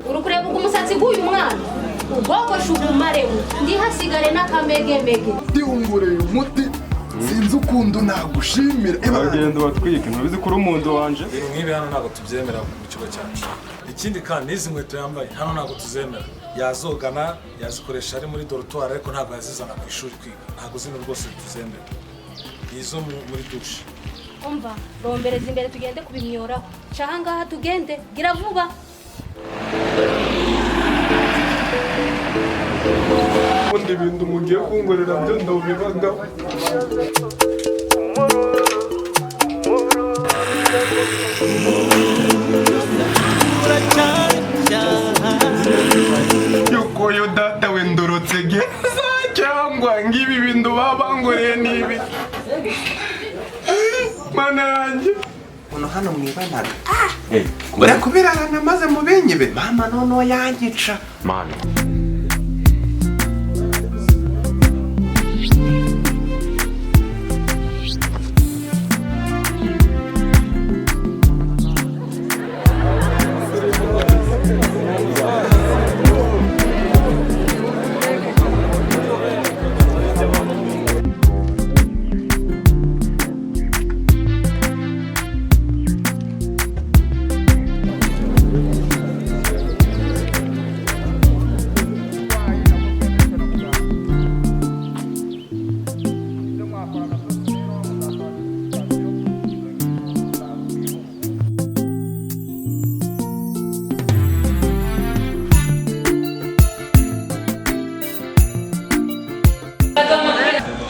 Urukureba uko umusatsi guyu mwana ubogosha ubumarewe ndi hasigare n'akamegemege ndiwungureye umuti sinzi ukundu nagushimira bagenda batwike ntubizi kuri umuntu wanje nk'ibi hano ntabwo tubyemera mu kigo cyacu. Ikindi kandi n'izi nkweto yambaye hano ntabwo tuzemera. Yazogana yazikoresha ari muri dortoir ariko ntabwo yazizana ku ishuri kwiga. Ntabwo zino rwose tuzemera. Izo muri douche. umva rombereza imbere tugende kubimyoraho caha ngaha tugende gira vuba. ubundi ibintu mugiye kungorera byo ndabibaga yuko yo data wendorotse geza cyangwa ngibi bintu babangoreye nibi mana yanjye uno hano mwibanaga kubirarana maze mubenyibe mama nono yangica mana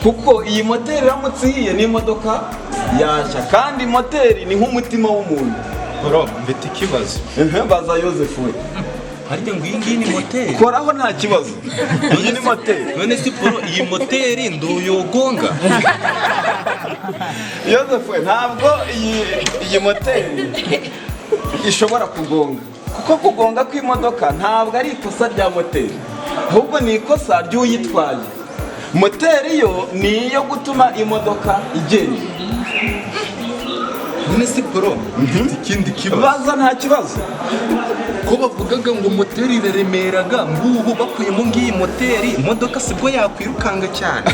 kuko iyi moteri iramutse ihiye n'imodoka yashya kandi moteri ni nk'umutima w'umuntu. bro mfite ikibazo baza Yozefu we harya ngo iyi ngiyi ni moteri koraho nta kibazo iyi ni moteri none si bro iyi moteri nduyogonga Yozefu we ntabwo iyi moteri ishobora kugonga kuko kugonga kw'imodoka ntabwo ari ikosa rya moteri ahubwo ni ikosa ry'uyitwaye. Moteri yo ni iyo gutuma imodoka igenda. none si bro mfite ikindi kibazo baza nta kibazo ko bavugaga ngo moteri iraremeraga ngubu bakuyemo ngiyi moteri imodoka sibwo yakwirukanga cyane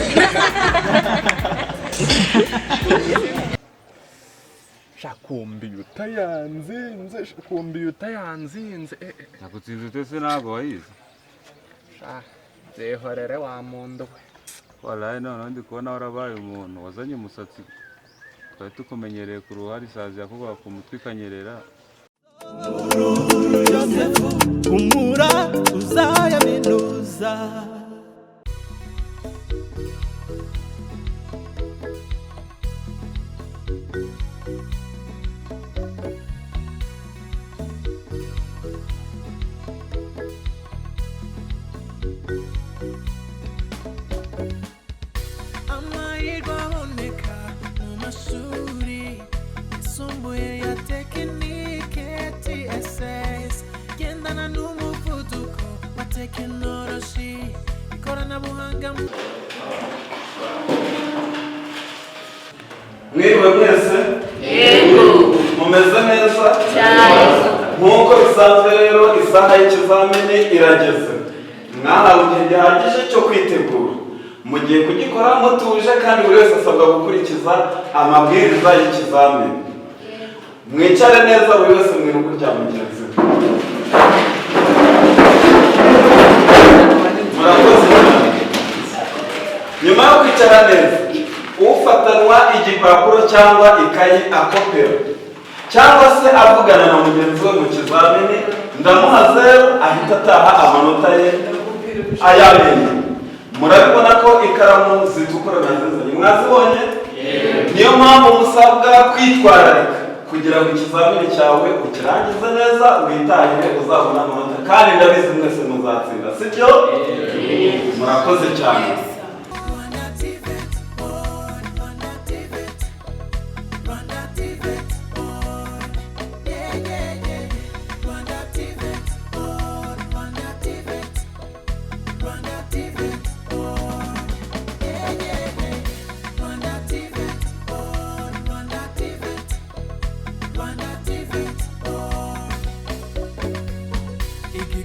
shakumbiyuta yanzinze shakumbiyuta yanzinze nakutsinze twese ntabwo wayize zehorere wa muntu we walayi noneho ndi kubona warabaye umuntu wazanye umusatsi twari tukumenyereye ku ruhare isazi yakubaga ku mutwe ikanyerera. Yozefu umura uzayaminuza mwiriwe mwese mumeze neza nk'uko bisanzwe rero isaha y'ikizamini irageze mwahawe igihe gihagije cyo kwitegura mugiye kugikora mutuje kandi buri wese asabwa gukurikiza amabwiriza y'ikizamini. Mwicare neza buri wese mu rugo rya mugenzi we. Murakoze. Nyuma yo kwicara neza ufatanwa igipapuro cyangwa ikayi akopera cyangwa se avugana na mugenzi we mu kizamini ndamuha 0 ahita ataha amanota ye ayamenye. Murabibona ko ikaramu zitukura nazizanye mwazibonye niyo mpamvu musabwa kwitwararika kugira ngo ikizamini cyawe ukirangize neza witahire uzabona amanota kandi ndabizi mwese muzatsinda sibyo murakoze cyane.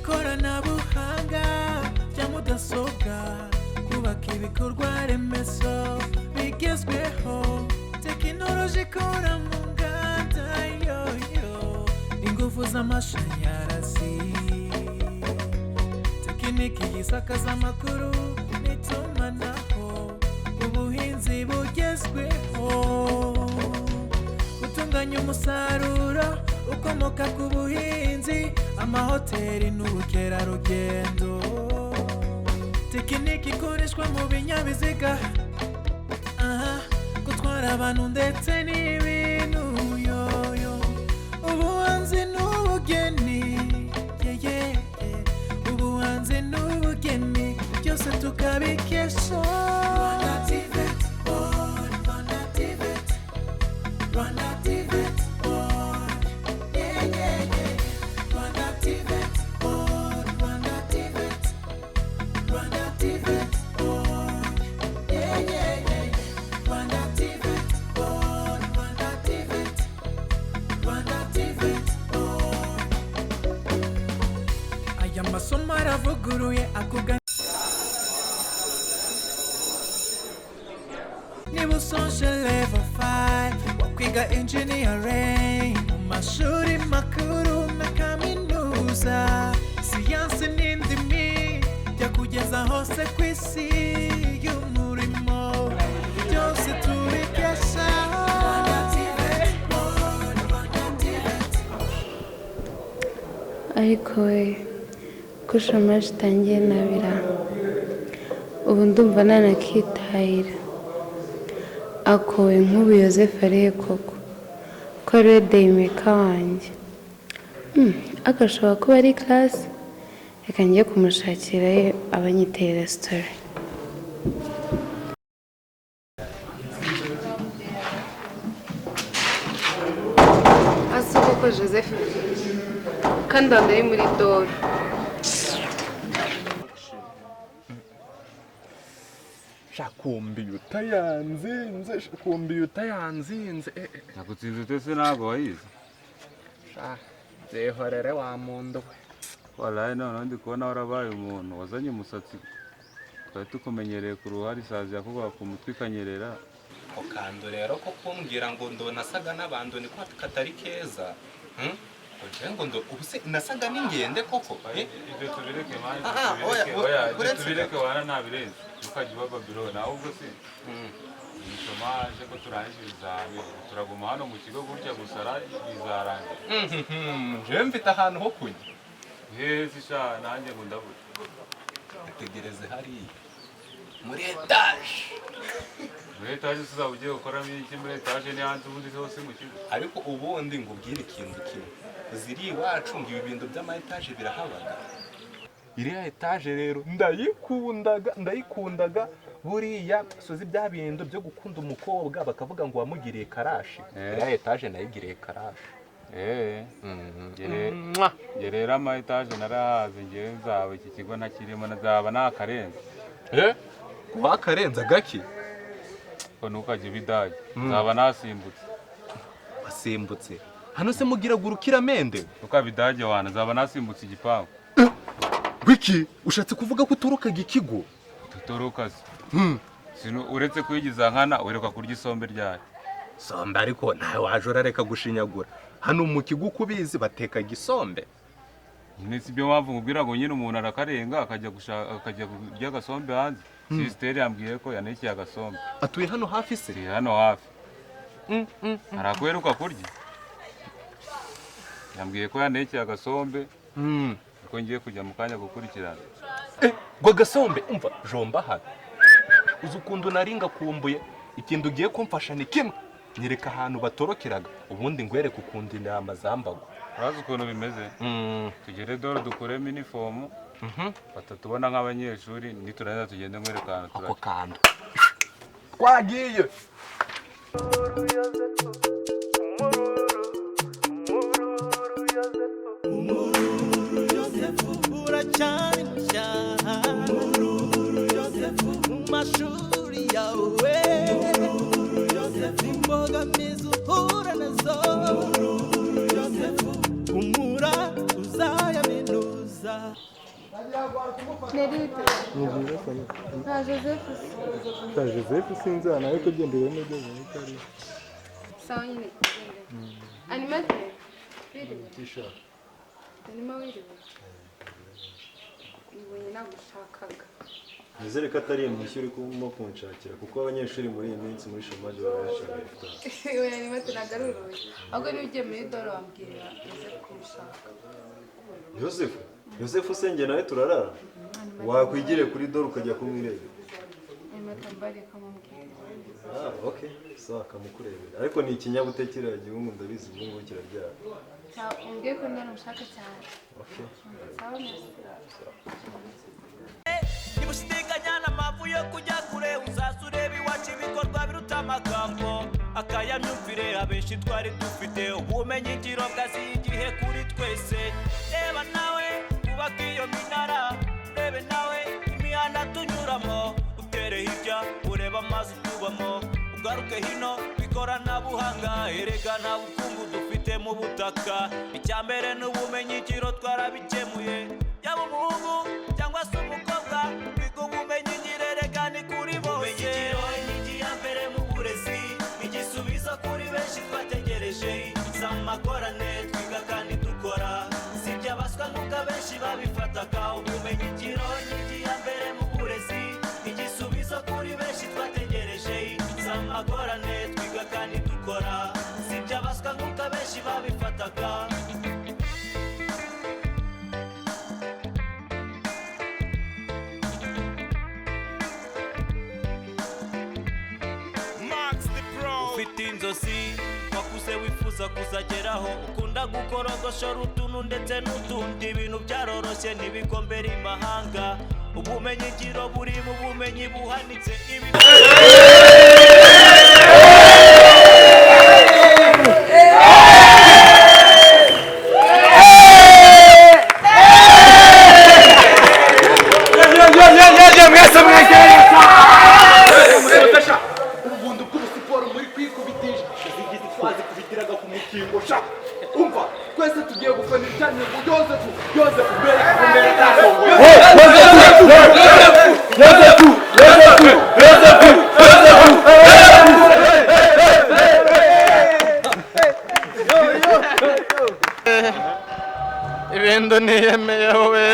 ikoranabuhanga rya mudasobwa kubaka ibikorwa remezo bigezweho tekinoloji ikora mu nganda yoyo ingufu z'amashanyarazi tekiniki yisakaza amakuru n'itumanaho ubuhinzi bugezweho gutunganya umusaruro ukomoka ku buhinzi amahoteli n'ubukerarugendo tekiniki ikoreshwa mu binyabiziga gutwara abantu ndetse n'ibintu yoyo ubuhanzi n'ubugeni ubuhanzi n'ubugeni byose tukabikesha amasomo aravuguruye akugana niba usoje level 5 wakwiga engineering mu mashuri makuru na kaminuza siyansi n'indimi byo kugeza hose ku isi y'umurimo byose tubikesha ariko we ko shamaje itangiye nabira ubu ndumva nanakitahira akowe nk'ubu Yozefu arihe koko ko ariwe dayimeka wanjye agashobora kuba ari classe reka njye kumushakira ye abanyiteye resitora ase koko Yozefu kandi ari muri doro shakumbiyuta yanzinze shakumbiyuta yanzinze nakutsinze utese ntabwo wayize zihorere wa muntu we waraye noneho ndi kubona warabaye umuntu wazanye umusatsi twari tukumenyereye ku ruhare isazi yakuvuga ku mutwe ikanyerera ukando rero ko kumbwira ngo nasaga n'abantu niko katari keza ngo ubuse nasaga n'ingende koko ibyo tubireke mani tubireke wana ntabirenze ukajya uba Babylone ahubwo se nishomaje ko turangije ibizami turaguma hano mu kigo gutya gusara bizarangira jewe mfite ahantu ho kujya heza sha nanjye ngo ndabuze tegereze hariya muri etaje muri etaje uzaba ugiye gukoramo iki muri etaje ni hanze ubundi hose mu kigo ariko ubundi ngo ubwire ikintu kimwe ziri iwacu ngo ibi bintu by'ama etaje birahabaga iriya etaje rero ndayikundaga buriya sozi bya bintu byo gukunda umukobwa bakavuga ngo wamugiriye karashi iriya etaje nayigiriye karashi rero ama etaje narahaze ngewe nzaba iki kigo ntakirimo nzaba nakarenze wakarenza gake ko ntukajya ibidage nzaba nasimbutse wasimbutse hano se mugira gurukiramende ukabidage wana nzaba nasimbutse igipangu wiki ushatse kuvuga ko uturukaga ikigo tutoroka se uretse kuyigiza nkana uheruka kurya isombe ryayo sombe ariko nawe waje urareka gushinyagura hano mu kigo kubizi batekaga isombe nyine si byo mpamvu nkubwira ngo nyine umuntu arakarenga akajya kurya agasombe hanze sisiteri yambwiye ko yanekeye agasombe atuye hano hafi se hano hafi arakuheruka kurya yambwiye ko yanekeye agasombe ko ngiye kujya mu kanya gukurikirana ngo agasombe umva jomba hano uzi ukuntu naringa kumbuye ikintu ugiye kumfasha ni kimwe nyereka ahantu batorokeraga ubundi ngwereke ukundi inama zambagwa urazi ukuntu bimeze tugere dore dukuremo inifomu batatubona nk'abanyeshuri niturangiza tugende nkwereka ahantu ako kantu twagiye uracyari mushya mu mashuri yawe imbogamizi uhura nazo umura uzayaminuza Nerite nta Joseph Ta Joseph sinzi hano ariko gendera n'ibyo bitari. sawa nyine animateur wiriwe T-shirt. anima wiriwe ibonye nagushakaga Nizere ko atari mwishyuri kuma kunshakira kuko abanyeshuri muri iyi minsi muri chômage barashaka. oya animateur nagaruruye ahubwo ni ugiye muri doro wambwira Joseph kumushaka. Joseph usenge nawe turarara. Wakwigire kuri doro ukajya kumwireba. animateur mbari kamubwira. Okay. Sawa kamukurebera. Ariko ni ikinyabutekera gihungu ndabizi ngo kirabyara. Umbwiye ko naramushaka cyane. Okay. Sawa merci. Nibushidikanya n'amavu yo kujya kure uzazureba iwacu ibikorwa biruta amagambo akayamyumvire abenshi twari dufite ubumenyi ngiro bwaziye igihe kuri twese. Reba nawe ubaka iyo minara, rebe nawe imihanda tunyuramo, utere hirya ureba amazi tubamo, ugaruke hino ikoranabuhanga erega nta bukungu dufite mu butaka. Icyambere n'ubumenyi ngiro twarabikemuye, yaba umuhungu cyangwa se umukobwa biga ubumenyi ngiro erega ni kuri bose. Inkingi ya mbere mu burezi igisubizo kuri benshi twategereje, z'amakorane twiga kandi dukora, si iby'abaswa nk'uko abenshi babifataga. Ubumenyi ngiro inkingi ya mbere mu burezi igisubizo kuri benshi twategereje, z'amakorane twiga kandi dukora, si iby'abaswa nk'uko abenshi babifataga. Ufite inzozi wakuze wifuza kuzageraho, ukunda gukorogoshora utuntu ndetse n'utundi ibintu byaroroshye ntibikombera imahanga. Ubumenyi ngiro buri mu bumenyi buhanitse twese tugiye gufanira cyane ngo Yozefu ibintu niyemeye we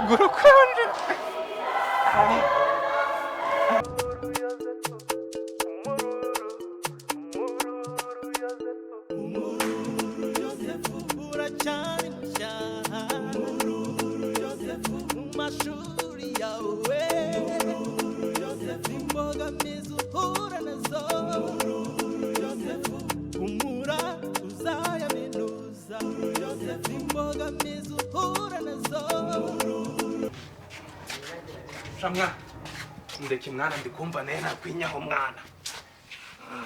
gurukunde Shamwa ndeke mwana ndikumva naye nakwinyaho mwana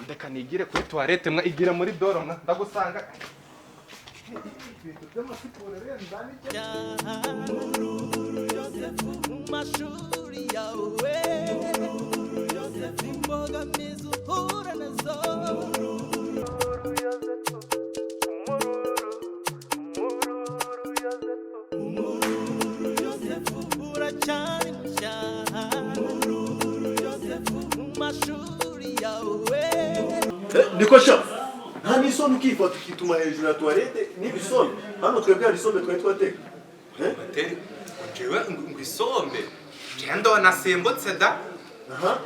ndeka nigire kuri toilette mwa igira muri doro mwa ndagusanga ibintu by'amasiporo rero nzanike Yozefu mashuri yawe Yozefu imboga mizu hura nazo Yozefu uracyari mushya Yozefu mashuri yawe Nikosha nta n'isombe ukifata ukituma hejuru ya toilette n'ibisombe hano twebwe hari isombe twari twateka bateri jewe ngwisombe gendo nasimbutse da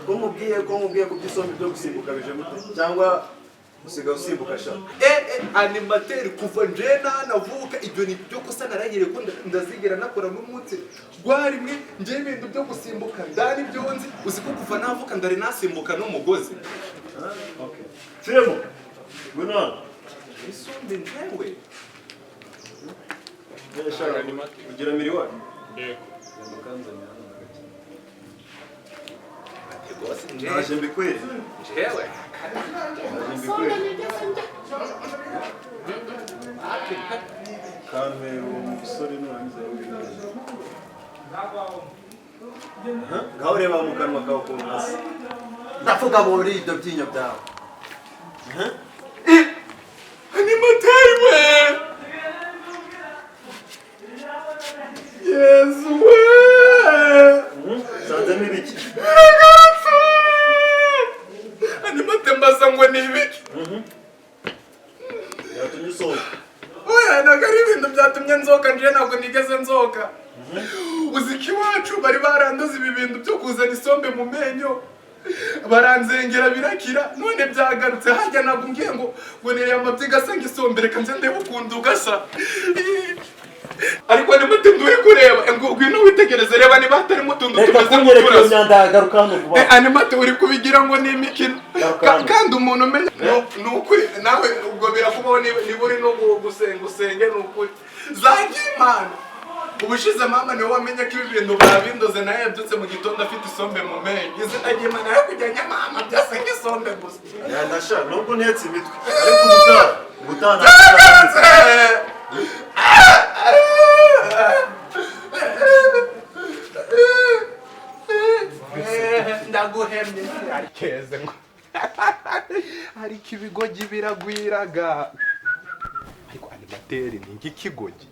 ko mubwiye ku by'isombe byo gusimbuka bije gute cyangwa usiga usimbuka sha animateur kuva njena navuka ibyo ni byo kosa narangire ko ndazigera nakora n'umunsi gwarimwe nje ibintu byo gusimbuka ndani byo nzi uziko kuva navuka ndari nasimbuka no mugozi okay Chemo Guna isombe ntewe Shaka ugira miriwa Yego Mukanzanya Bosi Naje mbikwere jewe Kame umusore n'urangiza w'ibintu ngaho reba mu kanwa kawe ukuntu hasi ndavuga muri ibyo byinyo byawe animateur we isonga. Oya ntabwo ari ibintu byatumye nzoka nje ntabwo nigeze nzoka. Uziki wacu bari barandoze ibi bintu byo kuzana isombe mu menyo. Baranzengera birakira none byagarutse hajya ntabwo ngiye ngo neye amabyi gasa ngisombe reka nze ndebe ukuntu ugasa. Ariko nimute nduri kureba ngwino witegereze reba niba hatarimo utuntu tumeze nk'uturaso. Animate uri kubigira ngo ni imikino kandi umuntu umenya n'ukuri nawe ubwo birakubaho niba uri no gusenga usenge n'ukuri zagimana. Ubushize mama niwe wamenye ko ibi bintu babindoze nawe yabyutse mu gitondo afite isombe mu menyo. Izina ry'Imana yo kujyanya mama byase nk'isombe gusa. Ndasha nubwo ntetse imitwe ariko ubutana ndaguhemye arikeze ngo ariko ibigogi biragwiraga. ariko animateri ni nk'ikigogi.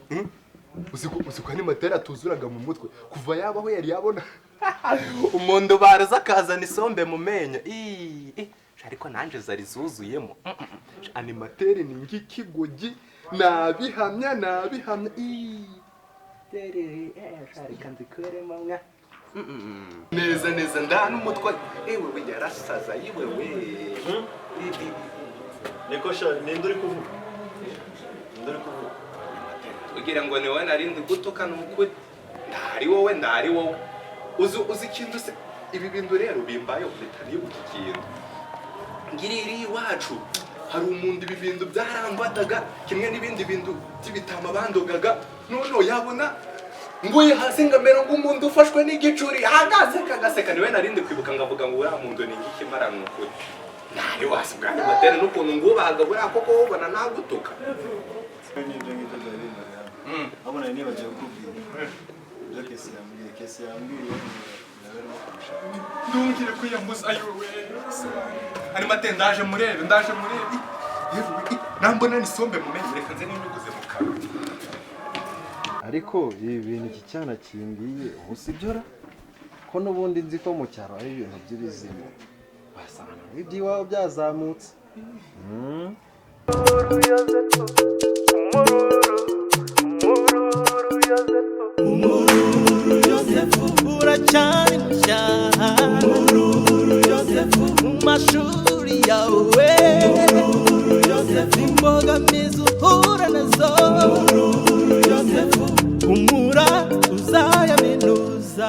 Uziko animateri atuzuraga mu mutwe kuva yabaho yari yabona umuntu baraza akazana isombe mu menyo. Ariko nanje zari zuzuyemo. Animateri ni nk'ikigogi nabihamya. Reka nzikoremo mwa neza ndana umutwe ewe we yarasaza yiwewe. Niko sha ninde uri kuvuga? Ugira ngo ni wowe narindi gutuka n'ukuri. Ndari wowe. Uzi ikintu se ibi bintu rero bimbayeho bitari ikintu. Ngiriri iwacu hari umuntu ibi bintu byarambataga kimwe n'ibindi bintu by'ibitama bandogaga none yabona nguye hasi ngamera ng'umuntu ufashwe n'igicuri hagaze kagaseka niwe narindi kwibuka ngavuga ngo uriya muntu ni ngikimara n'ukuri. Nari wasubwana batera n'ukuntu ngubahaga buriya koko ubona nagutuka. N'ibyo ngibyo byarimo abona nibagiye kubwira ibyo kesi yambwiye ndungire kwiyambuza ayowe. Animate ndaje murebe yewe nambona ni sombe mu menyo reka nze n'inyuguze mu kanwa. Ariko ibi bintu iki cyana kimbiye usibyora ko n'ubundi nzi ko mu cyaro ari ibintu by'ibizima basanga iby'iwabo byazamutse. Umururu Yozefu uracyari mushya. Umururu Yozefu mu mashuri yawe. Umururu Yozefu imbogamizi uhura nazo. Umururu Yozefu umura uzayaminuza.